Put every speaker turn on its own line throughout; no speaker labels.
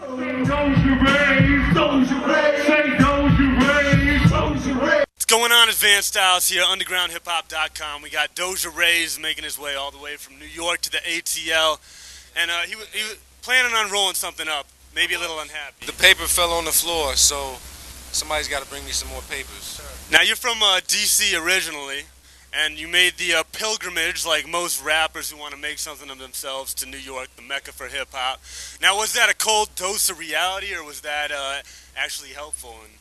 Doujah Raze, Doujah Raze, say Doujah Raze, Doujah Raze.
What's going on, Advanced Styles here, undergroundhiphop.com. We got Doujah Raze making his way all the way from New York to the ATL, and he was planning on rolling something up, maybe a little unhappy.
The paper fell on the floor, so somebody's got to bring me some more papers.
Now, you're from D.C. originally, and you made the pilgrimage, like most rappers who want to make something of themselves, to New York, the mecca for hip-hop. Now, was that a cold dose of reality, or was that actually helpful? And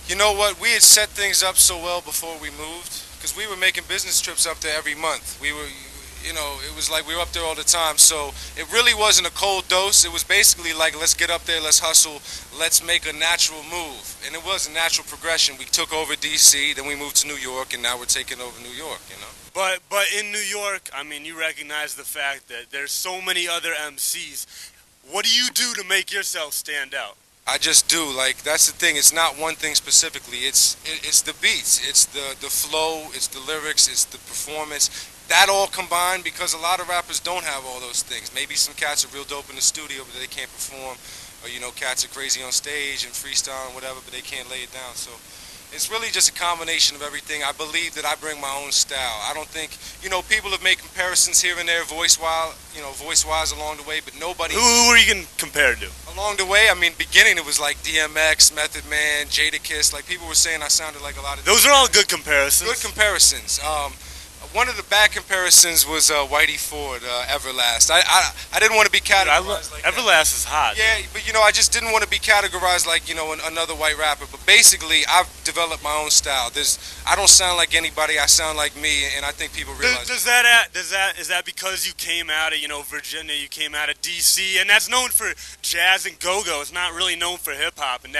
You know what? We had set things up so well before we moved, because we were making business trips up there every month. We were, it was like we were up there all the time. So it really wasn't a cold dose. It was basically like, let's get up there, let's hustle, let's make a natural move. And it was a natural progression. We took over D.C., then we moved to New York, and now we're taking over New York,
But in New York, I mean, you recognize the fact that there's so many other MCs. What do you do to make yourself stand out?
I just do. Like, that's the thing. It's not one thing specifically. It's the beats. It's the flow. It's the lyrics. It's the performance. That all combined, because a lot of rappers don't have all those things. Maybe some cats are real dope in the studio, but they can't perform. Or, cats are crazy on stage and freestyle and whatever, but they can't lay it down. So it's really just a combination of everything. I believe that I bring my own style. I don't think, people have made comparisons here and there voice-wise along the way, but nobody...
Who are you going to compare to?
Along the way, I mean, beginning it was like DMX, Method Man, Jadakiss. Like, people were saying I sounded like a lot of...
Those are all good comparisons.
Good comparisons. One of the bad comparisons was Whitey Ford, Everlast. I didn't want to be categorized like
Everlast is hot.
Yeah, but I just didn't want to be categorized like another white rapper. But basically, I've developed my own style. I don't sound like anybody. I sound like me, and I think people realize.
Is that because you came out of Virginia, you came out of D.C., and that's known for jazz and go-go. It's not really known for hip hop. And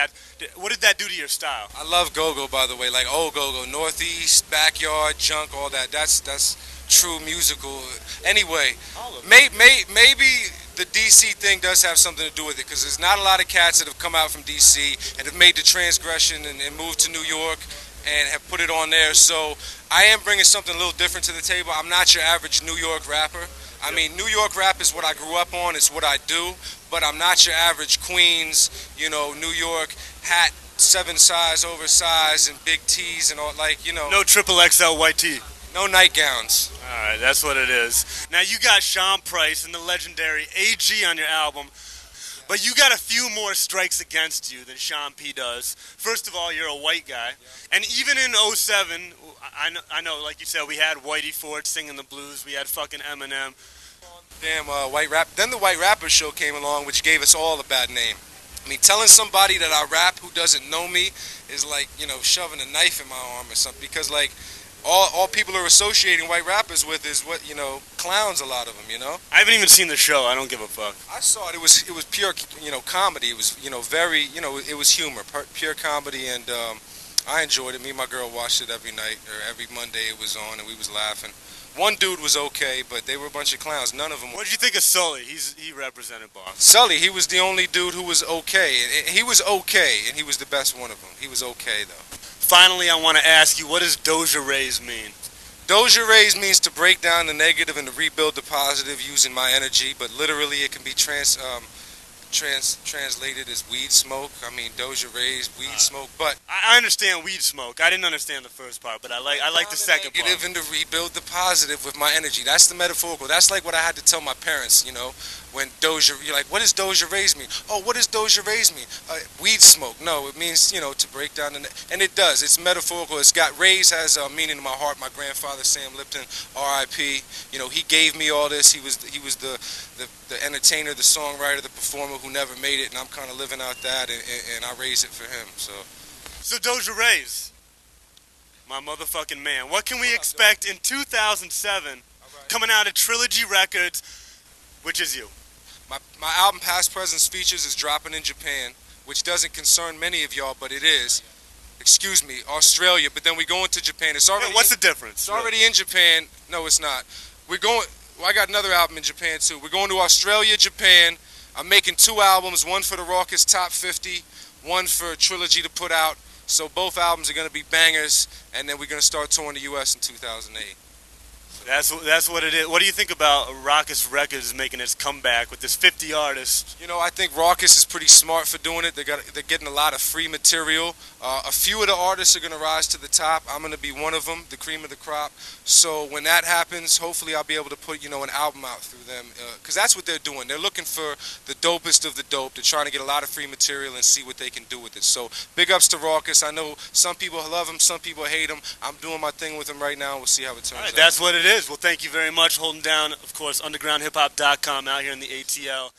what did that do to your style?
I love go-go, by the way, like old go-go, Northeast, backyard, junk, all that. That's true musical. Anyway, maybe the DC thing does have something to do with it, because there's not a lot of cats that have come out from DC and have made the transgression and moved to New York and have put it on there. So I am bringing something a little different to the table. I'm not your average New York rapper. I mean, New York rap is what I grew up on. It's what I do. But I'm not your average Queens, New York hat, 7 size, oversized, and big tees and all,
No triple XL white tee.
No nightgowns.
Alright, that's what it is. Now, you got Sean Price and the legendary AG on your album, but you got a few more strikes against you than Sean P does. First of all, you're a white guy, and even in '07, I know, like you said, we had Whitey Ford singing the blues, we had fucking Eminem.
Damn, white rap. Then the White Rapper Show came along, which gave us all a bad name. I mean, telling somebody that I rap who doesn't know me is like, shoving a knife in my arm or something, because, like, all people are associating white rappers with is what, clowns, a lot of them,
I haven't even seen the show. I don't give a fuck.
I saw it. It was pure, comedy. It was, very, it was humor, pure comedy, and I enjoyed it. Me and my girl watched it every night, or every Monday it was on, and we was laughing. One dude was okay, but they were a bunch of clowns. None of them.
What did you think of Sully? He represented Boston.
Sully, he was the only dude who was okay. He was okay, and he was the best one of them. He was okay, though.
Finally, I want to ask you, what does Doujah Raze mean?
Doujah Raze means to break down the negative and to rebuild the positive using my energy, but literally it can be translated as weed smoke. I mean, Doujah Raze, weed smoke, but...
I understand weed smoke. I didn't understand the first part, but I like the second part.
Negative and to rebuild the positive with my energy. That's the metaphorical. That's like what I had to tell my parents, when you're like, what does Doujah Raze mean? Oh, what does Doujah Raze mean? Weed smoke. No, it means, to break down and it does. It's metaphorical. It's got, Raze has a meaning in my heart. My grandfather, Sam Lipton, R.I.P. He gave me all this. He was the entertainer, the songwriter, the performer who never made it, and I'm kind of living out that, and I raised it for him,
So Doujah Raze, my motherfucking man, what can we expect in 2007 coming out of Trilogy Records, which is you?
My album Past Presence Features is dropping in Japan, which doesn't concern many of y'all, but it is. Excuse me, Australia, but then we go into Japan. It's already.
What's the difference?
It's already in Japan. No, it's not. We're going. Well, I got another album in Japan too. We're going to Australia, Japan. I'm making 2 albums, one for the Raucous Top 50, one for Trilogy to put out. So both albums are going to be bangers, and then we're going to start touring the U.S. in 2008.
That's what it is. What do you think about Raucous Records making its comeback with this 50 artists?
You know, I think Raucous is pretty smart for doing it. They're getting a lot of free material. A few of the artists are going to rise to the top. I'm going to be one of them, the cream of the crop. So when that happens, hopefully I'll be able to put, an album out through them. Because that's what they're doing. They're looking for the dopest of the dope. They're trying to get a lot of free material and see what they can do with it. So big ups to Raucous. I know some people love him, some people hate him. I'm doing my thing with him right now. We'll see how it turns out.
That's what it is. Well, thank you very much. Holding down, of course, undergroundhiphop.com out here in the ATL.